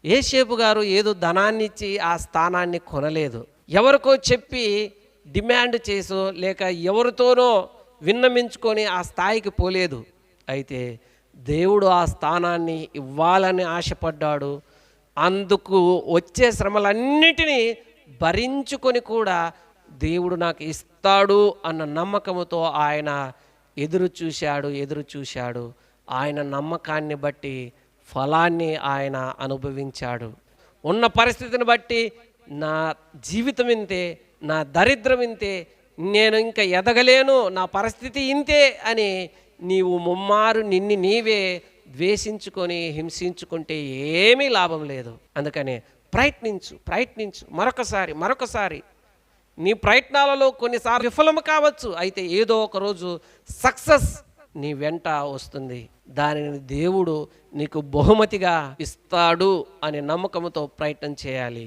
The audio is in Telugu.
యోసేపు గారు ఏదో ధనాన్ని ఇచ్చి ఆ స్థానాన్ని కొనలేదు. ఎవరికో చెప్పి డిమాండ్ చేసో లేక ఎవరితోనో విన్నమించుకొని ఆ స్థాయికి పోలేదు. అయితే దేవుడు ఆ స్థానాన్ని ఇవ్వాలని ఆశపడ్డాడు. అందుకు వచ్చే శ్రమలన్నిటినీ భరించుకొని కూడా దేవుడు నాకు ఇస్తాడు అన్న నమ్మకంతో ఆయన ఎదురు చూశాడు. ఆయన నమ్మకాన్ని బట్టి ఫలాన్ని ఆయన అనుభవించాడు. ఉన్న పరిస్థితిని బట్టి నా జీవితం ఇంతే, నా దరిద్రం ఇంతే, నేను ఇంకా ఎదగలేను, నా పరిస్థితి ఇంతే అని నీవు ముమ్మారు నిన్ను నీవే ద్వేషించుకొని హింసించుకుంటే ఏమీ లాభం లేదు. అందుకని ప్రయత్నించు మరొకసారి. నీ ప్రయత్నాలలో కొన్నిసార్లు విఫలము కావచ్చు, అయితే ఏదో ఒక రోజు సక్సెస్ నీ వెంట వస్తుంది. దానిని దేవుడు నీకు బహుమతిగా ఇస్తాడు అనే నమ్మకంతో ప్రయత్నం చేయాలి.